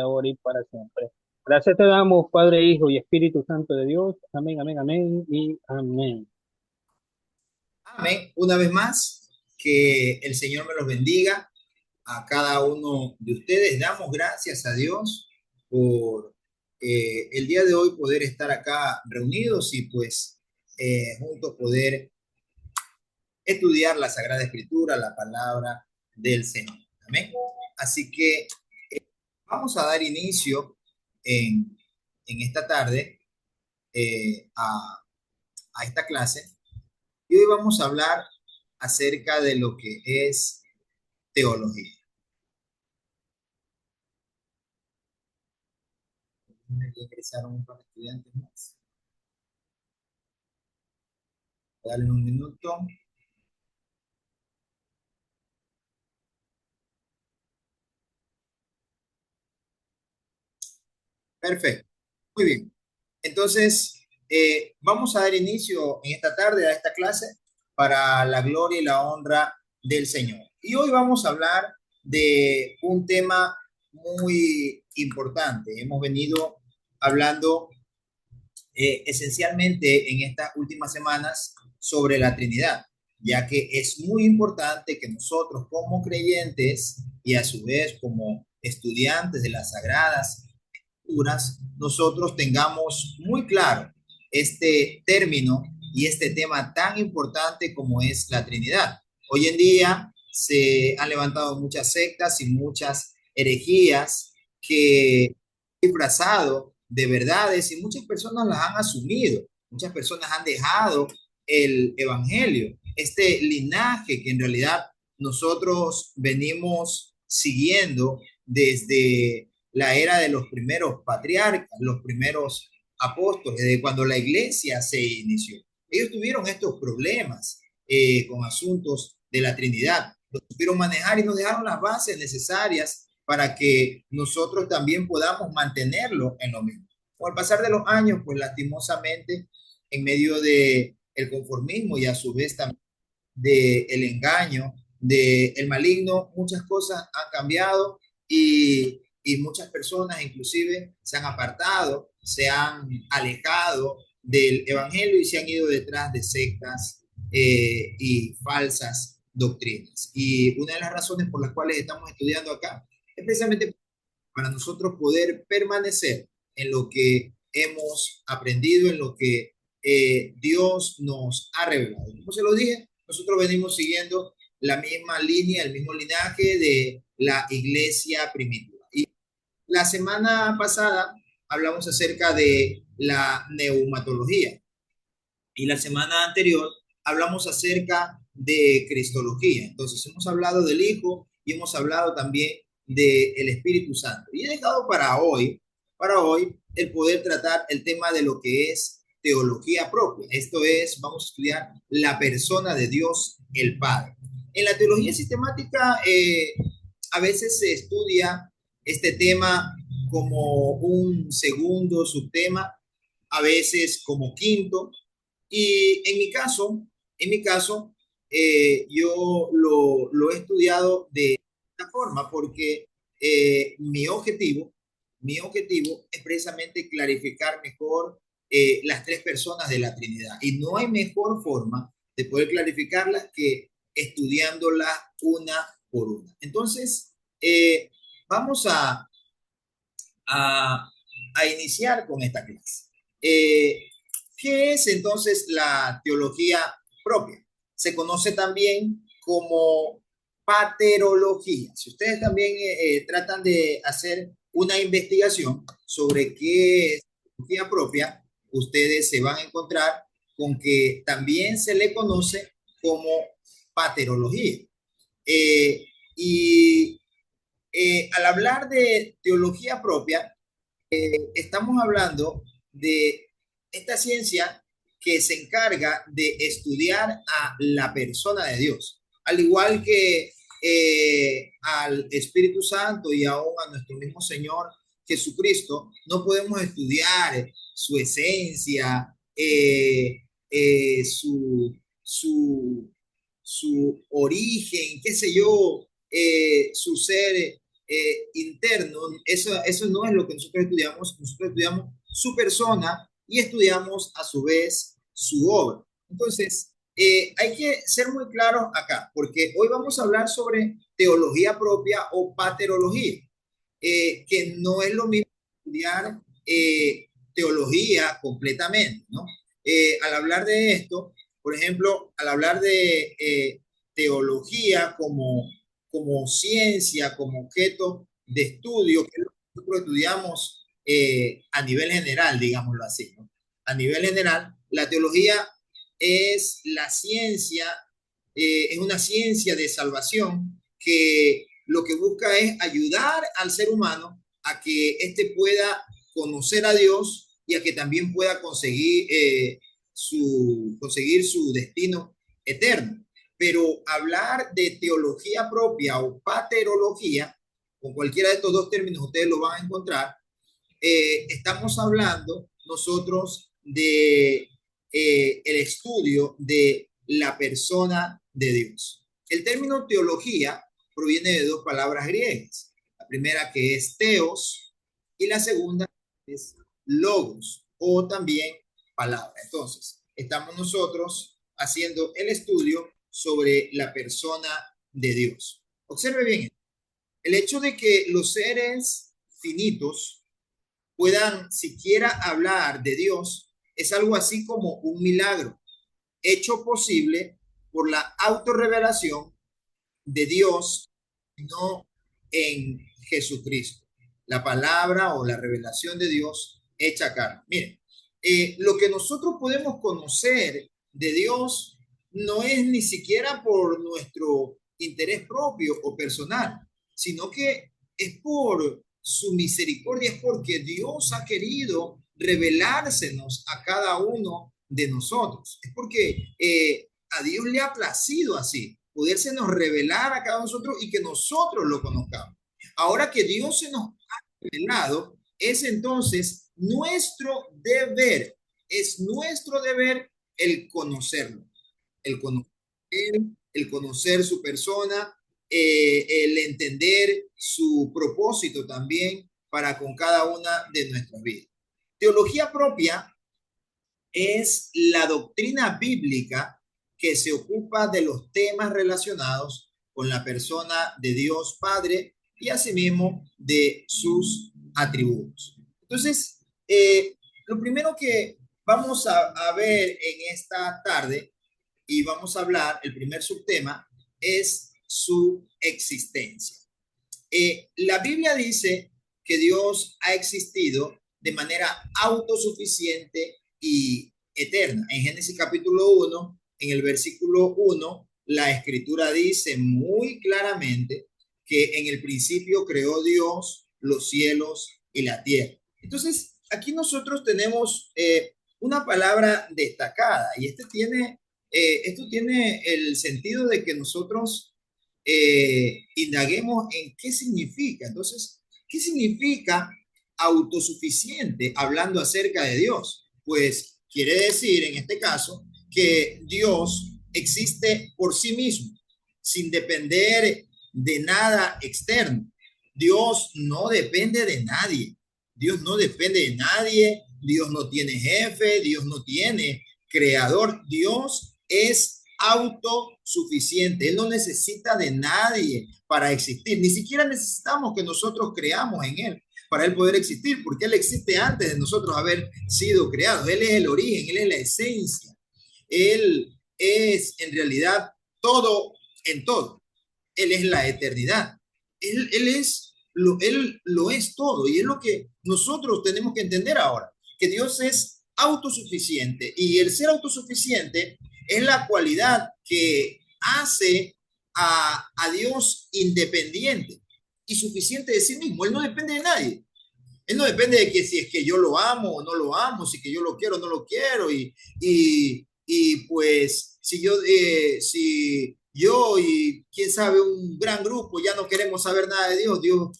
Ahora y para siempre. Gracias te damos, Padre, Hijo y Espíritu Santo de Dios. Amén, amén, amén y amén. Amén. Una vez más, que el Señor me los bendiga a cada uno de ustedes. Damos gracias a Dios por el día de hoy poder estar acá reunidos y pues juntos poder estudiar la Sagrada Escritura, la palabra del Señor. Amén. Así que vamos a dar inicio en esta tarde a esta clase y hoy vamos a hablar acerca de lo que es teología. Ingresaron un par de estudiantes más. Dale un minuto. Perfecto. Muy bien. Entonces, vamos a dar inicio en esta tarde a esta clase para la gloria y la honra del Señor. Y hoy vamos a hablar de un tema muy importante. Hemos venido hablando esencialmente en estas últimas semanas sobre la Trinidad, ya que es muy importante que nosotros como creyentes y a su vez como estudiantes de las Sagradas Escrituras, nosotros tengamos muy claro este término y este tema tan importante como es la Trinidad. Hoy en día se han levantado muchas sectas y muchas herejías que han disfrazado de verdades y muchas personas las han asumido. Muchas personas han dejado el evangelio, este linaje que en realidad nosotros venimos siguiendo desde la era de los primeros patriarcas, los primeros apóstoles, desde cuando la iglesia se inició. Ellos tuvieron estos problemas con asuntos de la Trinidad, los supieron manejar y nos dejaron las bases necesarias para que nosotros también podamos mantenerlo en lo mismo. Con el pasar de los años, pues lastimosamente, en medio de el conformismo y a su vez también del engaño, del maligno, muchas cosas han cambiado y muchas personas inclusive se han apartado, se han alejado del evangelio y se han ido detrás de sectas y falsas doctrinas. Y una de las razones por las cuales estamos estudiando acá es precisamente para nosotros poder permanecer en lo que hemos aprendido, en lo que Dios nos ha revelado. Como se lo dije, nosotros venimos siguiendo la misma línea, el mismo linaje de la iglesia primitiva. Y la semana pasada hablamos acerca de la neumatología y la semana anterior hablamos acerca de cristología. Entonces hemos hablado del Hijo y hemos hablado también del Espíritu Santo. Y he dejado para hoy, el poder tratar el tema de lo que es teología propia. Esto es, vamos a estudiar la persona de Dios el Padre. En la teología sistemática a veces se estudia este tema como un segundo subtema, a veces como quinto, y en mi caso, yo lo he estudiado de esta forma porque mi objetivo es precisamente clarificar mejor las tres personas de la Trinidad. Y no hay mejor forma de poder clarificarlas que estudiándolas una por una. Entonces, vamos a, a iniciar con esta clase. Eh, ¿Qué es entonces la teología propia? Se conoce también como paterología. Si ustedes también tratan de hacer una investigación sobre qué es teología propia, ustedes se van a encontrar con que también se le conoce como paterología. Eh, y al hablar de teología propia, estamos hablando de esta ciencia que se encarga de estudiar a la persona de Dios, al igual que al Espíritu Santo y aún a nuestro mismo Señor Jesucristo. No podemos estudiar su esencia, su origen, qué sé yo, su ser interno, eso no es lo que nosotros estudiamos su persona y estudiamos a su vez su obra. Entonces, hay que ser muy claros acá, porque hoy vamos a hablar sobre teología propia o paterología, que no es lo mismo estudiar teología completamente, ¿no? Al hablar de esto, por ejemplo, al hablar de teología como ciencia, como objeto de estudio, que es lo que nosotros estudiamos a nivel general, digámoslo así, ¿no? A nivel general, la teología es la ciencia, es una ciencia de salvación que lo que busca es ayudar al ser humano a que éste pueda conocer a Dios y a que también pueda conseguir su destino eterno. Pero hablar de teología propia o paterología, con cualquiera de estos dos términos ustedes lo van a encontrar, estamos hablando nosotros de el estudio de la persona de Dios. El término teología proviene de dos palabras griegas. La primera que es teos y la segunda es logos o también palabra. Entonces, estamos nosotros haciendo el estudio sobre la persona de Dios. Observe bien, el hecho de que los seres finitos puedan siquiera hablar de Dios es algo así como un milagro hecho posible por la autorrevelación de Dios, no en Jesucristo. La palabra o la revelación de Dios hecha carne. Miren, lo que nosotros podemos conocer de Dios no es ni siquiera por nuestro interés propio o personal, sino que es por su misericordia, es porque Dios ha querido revelársenos a cada uno de nosotros. Es porque a Dios le ha placido así, podérsenos revelar a cada uno de nosotros y que nosotros lo conozcamos. Ahora que Dios se nos ha revelado, es entonces es nuestro deber el conocerlo, el conocer, el conocer su persona, el entender su propósito también para con cada una de nuestras vidas. Teología propia es la doctrina bíblica que se ocupa de los temas relacionados con la persona de Dios Padre y asimismo de sus atributos. Entonces, lo primero que vamos a ver en esta tarde y vamos a hablar, el primer subtema, es su existencia. La Biblia dice que Dios ha existido de manera autosuficiente y eterna. En Génesis capítulo 1, en el versículo 1, la escritura dice muy claramente que en el principio creó Dios los cielos y la tierra. Entonces, aquí nosotros tenemos una palabra destacada y esto tiene el sentido de que nosotros indaguemos en qué significa. Entonces, ¿qué significa autosuficiente hablando acerca de Dios? Pues quiere decir en este caso que Dios existe por sí mismo, sin depender de nada externo. Dios no depende de nadie. Dios no depende de nadie. Dios no tiene jefe. Dios no tiene creador. Dios es autosuficiente. Él no necesita de nadie para existir. Ni siquiera necesitamos que nosotros creamos en Él para Él poder existir, porque Él existe antes de nosotros haber sido creados. Él es el origen, Él es la esencia. Él es en realidad todo en todo. Él es la eternidad. Él lo es todo y es lo que nosotros tenemos que entender ahora, que Dios es autosuficiente y el ser autosuficiente es la cualidad que hace a Dios independiente y suficiente de sí mismo. Él no depende de nadie. Él no depende de que si es que yo lo amo o no lo amo, si que yo lo quiero o no lo quiero y pues si yo y quién sabe un gran grupo ya no queremos saber nada de Dios, Dios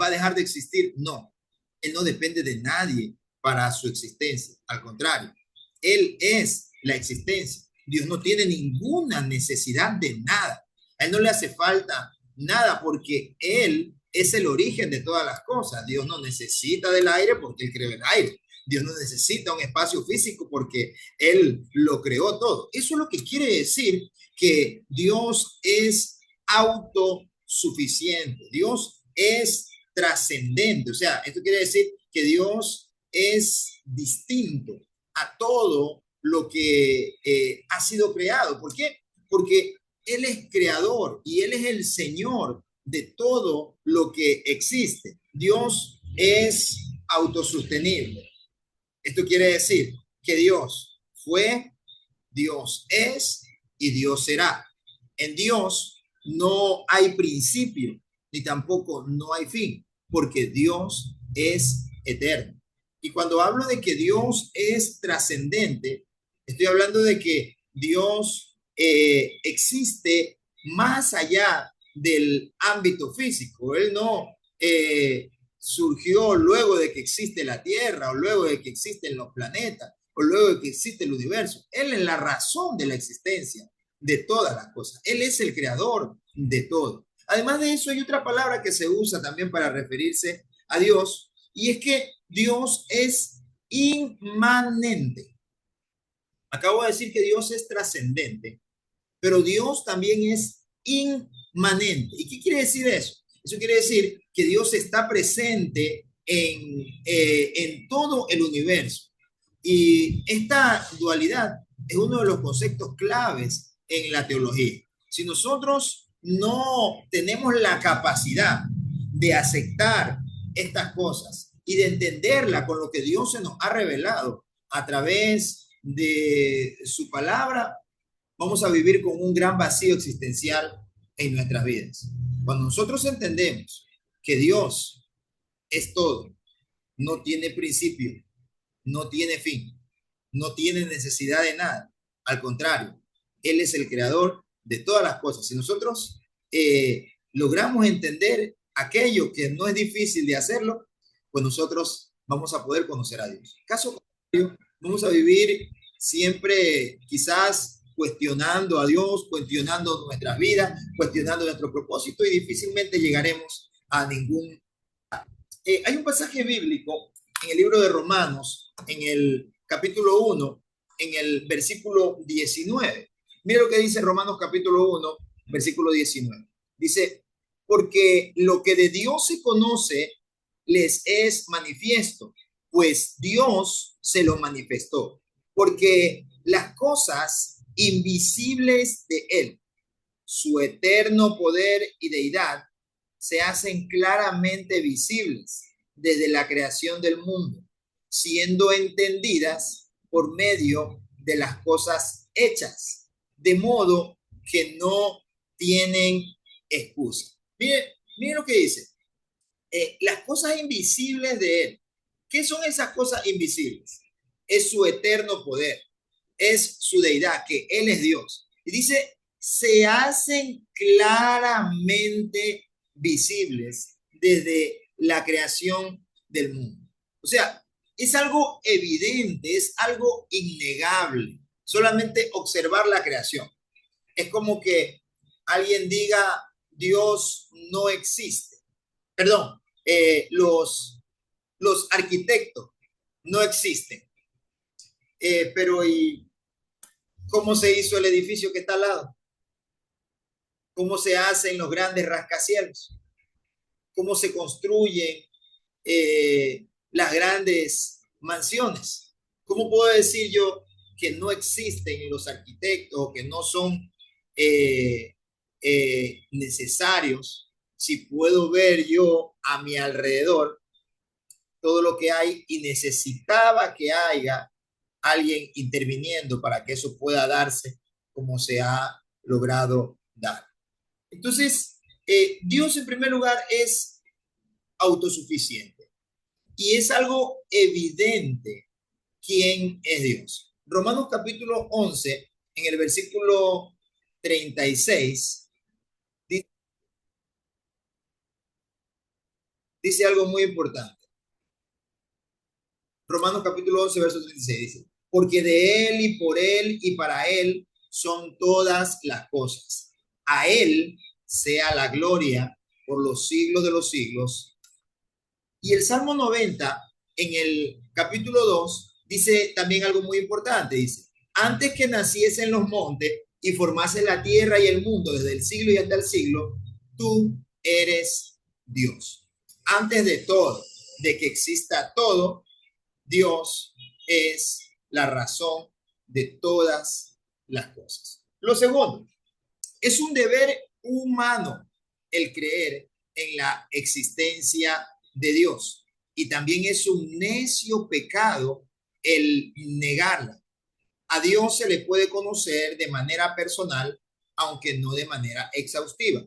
va a dejar de existir. No, Él no depende de nadie para su existencia. Al contrario, Él es la existencia. Dios no tiene ninguna necesidad de nada. A Él no le hace falta nada porque Él es el origen de todas las cosas. Dios no necesita del aire porque Él creó el aire. Dios no necesita un espacio físico porque Él lo creó todo. Eso es lo que quiere decir que Dios es autosuficiente. Dios es trascendente. O sea, esto quiere decir que Dios es distinto a todo lo que ha sido creado. ¿Por qué? Porque Él es creador y Él es el Señor de todo lo que existe. Dios es autosostenible. Esto quiere decir que Dios fue, Dios es y Dios será. En Dios no hay principio ni tampoco no hay fin, porque Dios es eterno. Y cuando hablo de que Dios es trascendente, estoy hablando de que Dios existe más allá del ámbito físico. Él no surgió luego de que existe la Tierra o luego de que existen los planetas o luego de que existe el universo. Él es la razón de la existencia de todas las cosas. Él es el creador de todo. Además de eso, hay otra palabra que se usa también para referirse a Dios, y es que Dios es inmanente. Acabo de decir que Dios es trascendente, pero Dios también es inmanente. ¿Y qué quiere decir eso? Eso quiere decir que Dios está presente en todo el universo. Y esta dualidad es uno de los conceptos claves en la teología. Si nosotros no tenemos la capacidad de aceptar estas cosas y de entenderla con lo que Dios se nos ha revelado a través de su palabra, vamos a vivir con un gran vacío existencial en nuestras vidas. Cuando nosotros entendemos que Dios es todo, no tiene principio, no tiene fin, no tiene necesidad de nada. Al contrario, Él es el creador de todas las cosas. Si nosotros logramos entender aquello que no es difícil de hacerlo, pues nosotros vamos a poder conocer a Dios. Caso contrario, vamos a vivir siempre quizás cuestionando a Dios, cuestionando nuestras vidas, cuestionando nuestro propósito y difícilmente llegaremos a ningún... hay un pasaje bíblico en el libro de Romanos, en el capítulo 1, en el versículo 19. Mira lo que dice Romanos capítulo 1, versículo 19. Dice, porque lo que de Dios se conoce les es manifiesto, pues Dios se lo manifestó, porque las cosas invisibles de Él, su eterno poder y deidad, se hacen claramente visibles desde la creación del mundo, siendo entendidas por medio de las cosas hechas, de modo que no tienen excusa. Mire lo que dice. Las cosas invisibles de Él. ¿Qué son esas cosas invisibles? Es su eterno poder, es su deidad, que Él es Dios. Y dice, se hacen claramente visibles desde la creación del mundo. O sea, es algo evidente, es algo innegable. Solamente observar la creación. Es como que alguien diga, Dios no existe. Perdón, los arquitectos no existen. Pero ¿y cómo se hizo el edificio que está al lado? ¿Cómo se hacen los grandes rascacielos? ¿Cómo se construyen las grandes mansiones? ¿Cómo puedo decir yo que no existen los arquitectos o que no son necesarios si puedo ver yo a mi alrededor todo lo que hay y necesitaba que haya alguien interviniendo para que eso pueda darse como se ha logrado dar? Entonces, Dios en primer lugar es autosuficiente y es algo evidente quién es Dios. Romanos capítulo 11, en el versículo 36, dice algo muy importante. Romanos capítulo 11, verso 36 dice, porque de Él y por Él y para Él son todas las cosas. A Él sea la gloria por los siglos de los siglos. Y el Salmo 90, en el capítulo 2 dice también algo muy importante. Dice, antes que naciesen los montes y formase la tierra y el mundo desde el siglo y hasta el siglo, tú eres Dios. Antes de todo, de que exista todo, Dios es la razón de todas las cosas. Lo segundo, es un deber humano el creer en la existencia de Dios y también es un necio pecado el negarla. A Dios se le puede conocer de manera personal, aunque no de manera exhaustiva.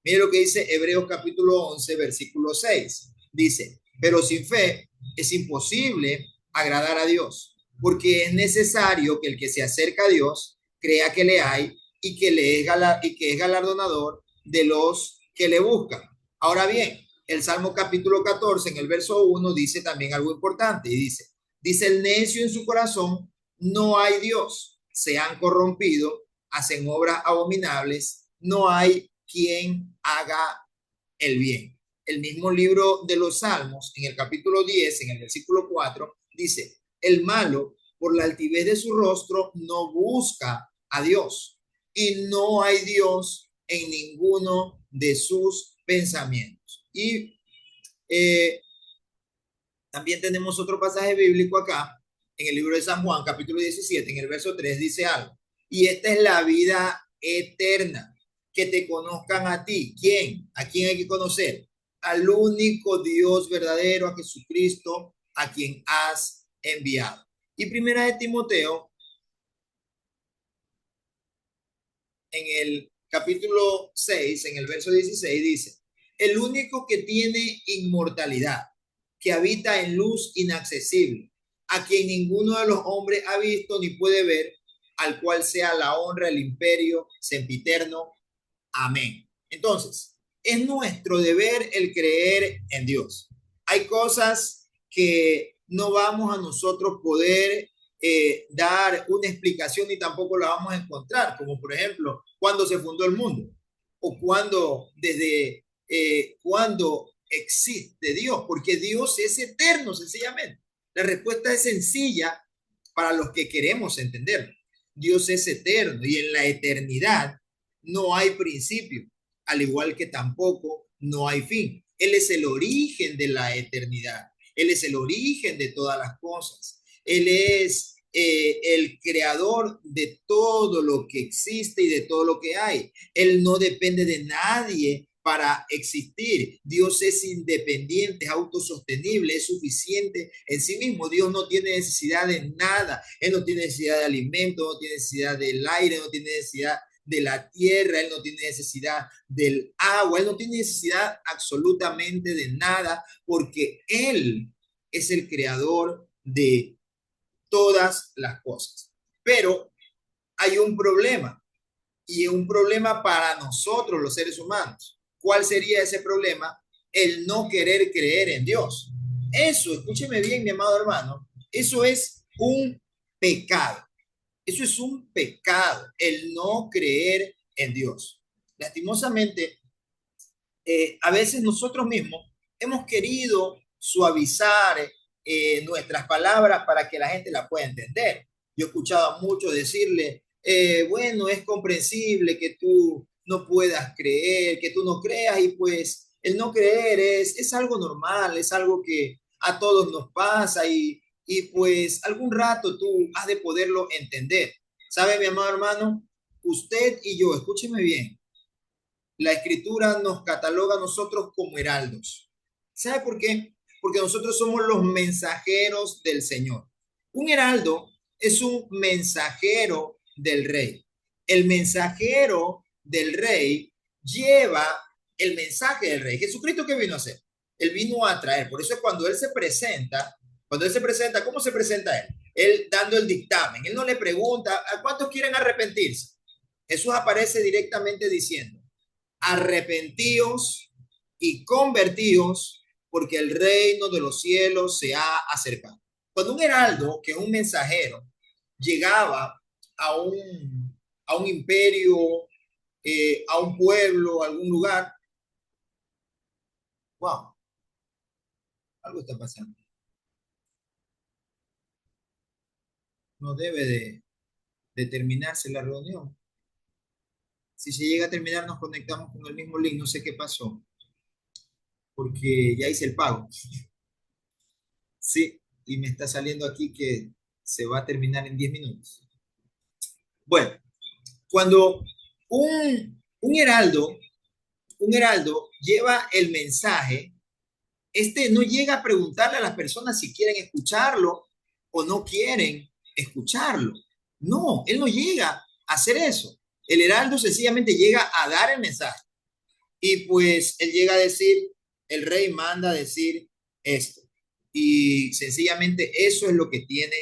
Mire lo que dice Hebreos capítulo 11, versículo 6. Dice, pero sin fe es imposible agradar a Dios, porque es necesario que el que se acerca a Dios crea que le hay y que es galardonador de los que le buscan. Ahora bien, el Salmo capítulo 14, en el verso 1, dice también algo importante y dice el necio en su corazón, no hay Dios, se han corrompido, hacen obras abominables, no hay quien haga el bien. El mismo libro de los Salmos, en el capítulo 10, en el versículo 4, dice, el malo, por la altivez de su rostro, no busca a Dios y no hay Dios en ninguno de sus pensamientos. Y también tenemos otro pasaje bíblico acá, en el libro de San Juan, capítulo 17, en el verso 3, dice algo. Y esta es la vida eterna, que te conozcan a ti. ¿Quién? ¿A quién hay que conocer? Al único Dios verdadero, a Jesucristo, a quien has enviado. Y primera de Timoteo, en el capítulo 6, en el verso 16, dice, el único que tiene inmortalidad, que habita en luz inaccesible, a quien ninguno de los hombres ha visto ni puede ver, al cual sea la honra, el imperio sempiterno. Amén. Entonces, es nuestro deber el creer en Dios. Hay cosas que no vamos a nosotros poder dar una explicación y tampoco la vamos a encontrar, como por ejemplo, cuando se fundó el mundo o cuando desde cuando existe Dios, porque Dios es eterno, sencillamente. La respuesta es sencilla para los que queremos entenderlo. Dios es eterno y en la eternidad no hay principio, al igual que tampoco no hay fin. Él es el origen de la eternidad. Él es el origen de todas las cosas. Él es el creador de todo lo que existe y de todo lo que hay. Él no depende de nadie para existir. Dios es independiente, es autosostenible, es suficiente en sí mismo. Dios no tiene necesidad de nada. Él no tiene necesidad de alimento, no tiene necesidad del aire, no tiene necesidad de la tierra, Él no tiene necesidad del agua, Él no tiene necesidad absolutamente de nada, porque Él es el creador de todas las cosas. Pero hay un problema, y un problema para nosotros los seres humanos. ¿Cuál sería ese problema? El no querer creer en Dios. Eso, escúcheme bien, mi amado hermano, eso es un pecado. Eso es un pecado, el no creer en Dios. Lastimosamente, a veces nosotros mismos hemos querido suavizar nuestras palabras para que la gente la pueda entender. Yo he escuchado a muchos decirle, bueno, es comprensible que tú no puedas creer, que tú no creas y pues el no creer es algo normal, es algo que a todos nos pasa y pues algún rato tú has de poderlo entender. ¿Sabe, mi amado hermano? Usted y yo, escúcheme bien, la escritura nos cataloga a nosotros como heraldos. ¿Sabe por qué? Porque nosotros somos los mensajeros del Señor. Un heraldo es un mensajero del rey. El mensajero del rey lleva el mensaje del rey. ¿Jesucristo qué vino a hacer? Él vino a traer. Por eso es cuando él se presenta, ¿cómo se presenta él? Él dando el dictamen. Él no le pregunta a cuántos quieren arrepentirse. Jesús aparece directamente diciendo, arrepentíos y convertíos, porque el reino de los cielos se ha acercado. Cuando un heraldo, que es un mensajero, llegaba a un imperio, a un pueblo, a algún lugar, Wow, algo está pasando. No debe de terminarse la reunión. Si se llega a terminar, nos conectamos con el mismo link. No sé qué pasó, porque ya hice el pago. Sí, y me está saliendo aquí que se va a terminar en 10 minutos. Bueno, cuando un heraldo lleva el mensaje, este no llega a preguntarle a las personas si quieren escucharlo o no quieren escucharlo. No, él no llega a hacer eso. El heraldo sencillamente llega a dar el mensaje. Y pues él llega a decir, el rey manda a decir esto. Y sencillamente eso es lo que tiene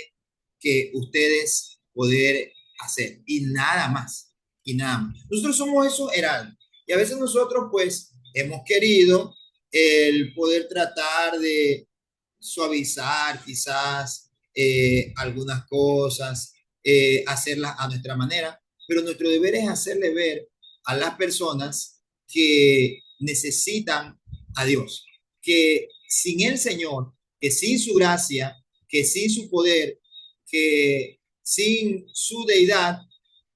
que ustedes poder hacer. Y nada más. Y nada más. Nosotros somos esos heraldos. Y a veces nosotros pues hemos querido el poder tratar de suavizar quizás algunas cosas, hacerlas a nuestra manera, pero nuestro deber es hacerle ver a las personas que necesitan a Dios, que sin el Señor, que sin su gracia, que sin su poder, que sin su deidad,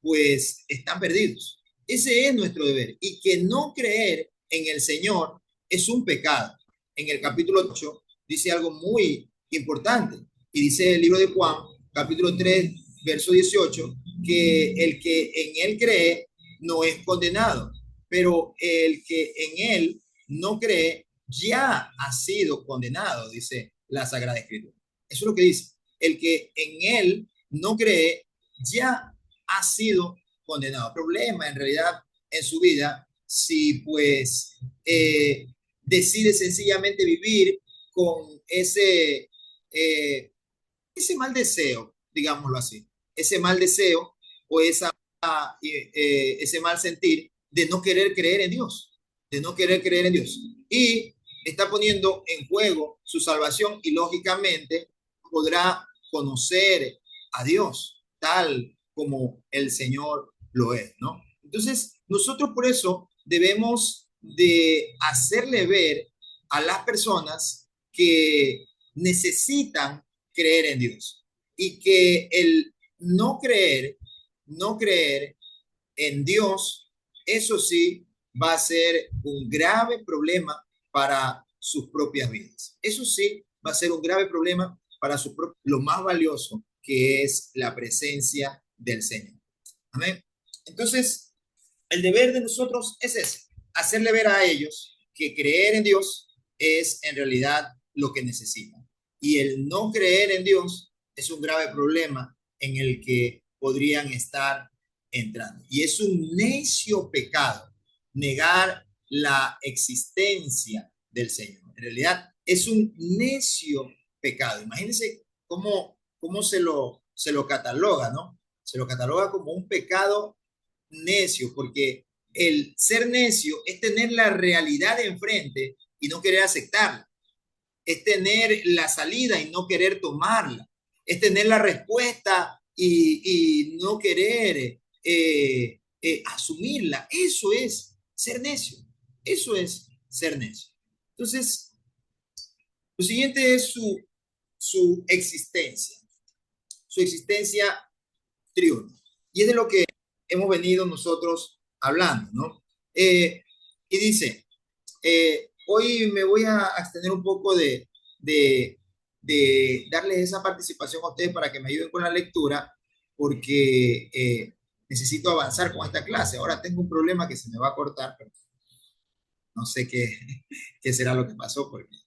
pues están perdidos. Ese es nuestro deber. Y que no creer en el Señor es un pecado. En el capítulo 8 dice algo muy importante. Y dice el libro de Juan, capítulo 3, verso 18, que el que en él cree no es condenado, pero el que en él no cree ya ha sido condenado, dice la Sagrada Escritura. Eso es lo que dice. El que en él no cree ya ha sido condenado. Problema en realidad en su vida si pues decide sencillamente vivir con ese mal deseo, digámoslo así, ese mal deseo o ese mal sentir de no querer creer en Dios, de no querer creer en Dios. Y está poniendo en juego su salvación y lógicamente podrá conocer a Dios tal como el Señor lo es, ¿no? Entonces, nosotros por eso debemos de hacerle ver a las personas que necesitan creer en Dios y que el no creer en Dios, eso sí va a ser un grave problema para sus propias vidas. Eso sí va a ser un grave problema para lo más valioso que es la presencia del Señor. Amén. Entonces, el deber de nosotros es ese, hacerle ver a ellos que creer en Dios es en realidad lo que necesitan. Y el no creer en Dios es un grave problema en el que podrían estar entrando. Y es un necio pecado negar la existencia del Señor. En realidad es un necio pecado. Imagínense cómo se lo cataloga, ¿no? Se lo cataloga como un pecado necio, porque el ser necio es tener la realidad enfrente y no querer aceptarla, es tener la salida y no querer tomarla, es tener la respuesta y no querer asumirla. Eso es ser necio, eso es ser necio. Entonces, lo siguiente es su existencia triunfa. Y es de lo que hemos venido nosotros hablando, ¿no? Y dice, hoy me voy a extender un poco de darles esa participación a ustedes para que me ayuden con la lectura, porque necesito avanzar con esta clase. Ahora tengo un problema que se me va a cortar, pero no sé qué será lo que pasó, porque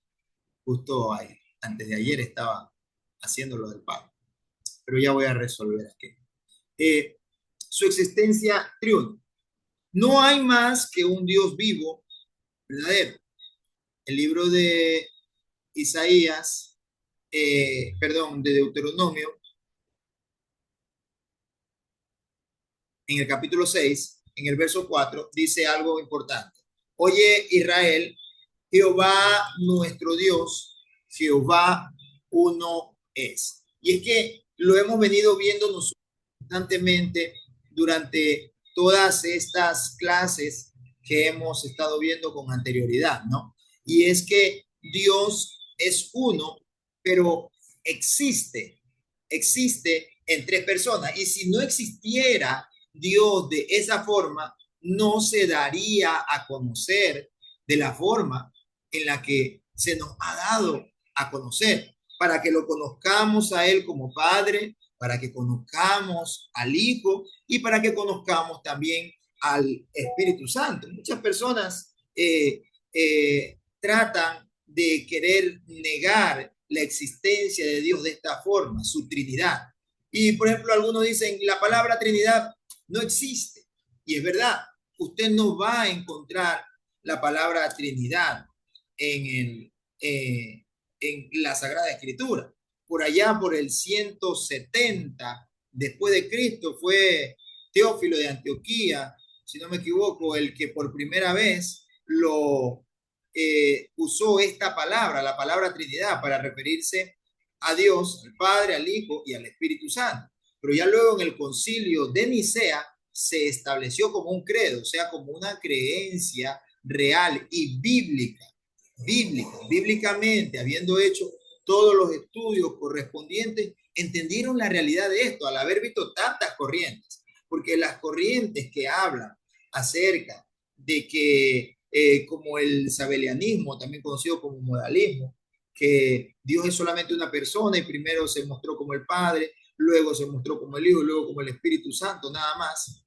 justo ahí, antes de ayer estaba haciendo lo del pago, pero ya voy a resolver aquí. Su existencia triunfa. No hay más que un Dios vivo, verdadero. El libro de Isaías, perdón, de Deuteronomio, en el capítulo 6, en el verso 4, dice algo importante. Oye Israel, Jehová nuestro Dios, Jehová uno es. Y es que lo hemos venido viendo nosotros constantemente durante todas estas clases que hemos estado viendo con anterioridad, ¿no? y es que Dios es uno, pero existe en tres personas. Y si no existiera Dios de esa forma, no se daría a conocer de la forma en la que se nos ha dado a conocer, para que lo conozcamos a Él como Padre, para que conozcamos al Hijo y para que conozcamos también al Espíritu Santo. Muchas personas tratan de querer negar la existencia de Dios de esta forma, su Trinidad. Y por ejemplo, algunos dicen, la palabra Trinidad no existe. Y es verdad, usted no va a encontrar la palabra Trinidad en, en la Sagrada Escritura. Por allá, por el 170 después de Cristo, fue Teófilo de Antioquía, si no me equivoco, el que por primera vez usó esta palabra, la palabra Trinidad, para referirse a Dios, al Padre, al Hijo y al Espíritu Santo. Pero ya luego en el concilio de Nicea se estableció como un credo, o sea, como una creencia real y bíblicamente, habiendo hecho todos los estudios correspondientes, entendieron la realidad de esto al haber visto tantas corrientes, porque las corrientes que hablan acerca de que, como el sabelianismo, también conocido como modalismo, que Dios es solamente una persona y primero se mostró como el Padre, luego se mostró como el Hijo, luego como el Espíritu Santo, nada más.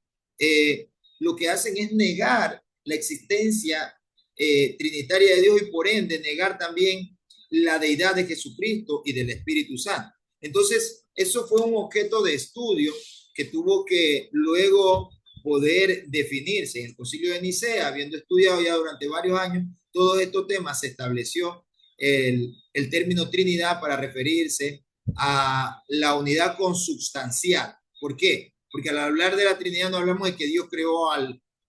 Lo que hacen es negar la existencia trinitaria de Dios y por ende negar también la deidad de Jesucristo y del Espíritu Santo. Entonces, eso fue un objeto de estudio que tuvo que luego poder definirse. En el Concilio de Nicea, habiendo estudiado ya durante varios años todos estos temas, se estableció el término Trinidad para referirse a la unidad consubstancial. ¿Por qué? Porque al hablar de la Trinidad no hablamos de que Dios creó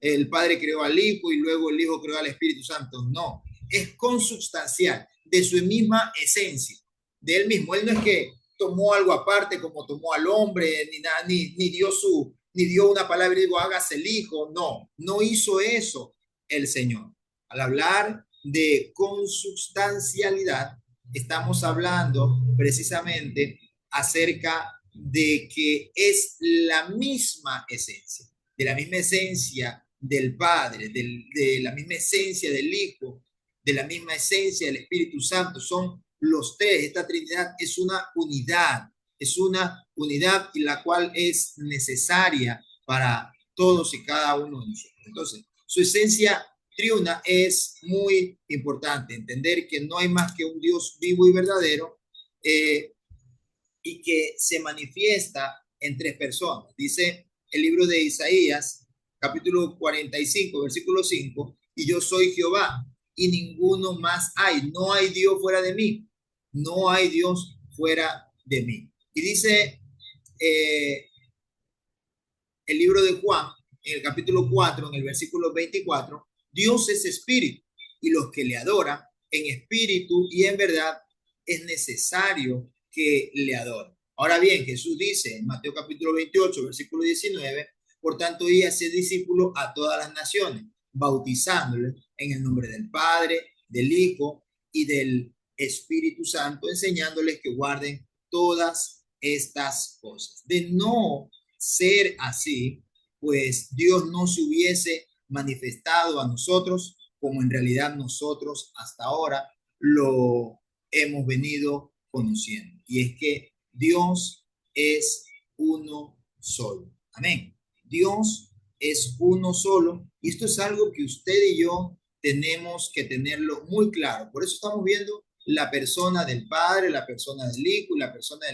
el Padre creó al Hijo y luego el Hijo creó al Espíritu Santo. No, es consubstancial, de su misma esencia, de Él mismo. Él no es que tomó algo aparte como tomó al hombre, ni, nada, ni dio una palabra y dijo, hágase el Hijo. No, no hizo eso el Señor. Al hablar de consubstancialidad, estamos hablando precisamente acerca de que es la misma esencia, de la misma esencia del Padre, de la misma esencia del Hijo, de la misma esencia del Espíritu Santo. Son los tres. Esta Trinidad es una unidad y la cual es necesaria para todos y cada uno de nosotros. Entonces, su esencia triuna es muy importante, entender que no hay más que un Dios vivo y verdadero, y que se manifiesta en tres personas. Dice el libro de Isaías, capítulo 45, versículo 5, y yo soy Jehová, y ninguno más hay. No hay Dios fuera de mí. No hay Dios fuera de mí. Y dice el libro de Juan, en el capítulo 4, en el versículo 24, Dios es espíritu, y los que le adoran en espíritu y en verdad es necesario que le adoren. Ahora bien, Jesús dice en Mateo capítulo 28, versículo 19, por tanto, y hace discípulos a todas las naciones, bautizándoles en el nombre del Padre, del Hijo y del Espíritu Santo, enseñándoles que guarden todas estas cosas. De no ser así, pues Dios no se hubiese manifestado a nosotros como en realidad nosotros hasta ahora lo hemos venido conociendo. Y es que Dios es uno solo. Amén. Dios es uno solo y esto es algo que usted y yo tenemos que tenerlo muy claro. Por eso estamos viendo la persona del Padre, la persona del Hijo y la persona del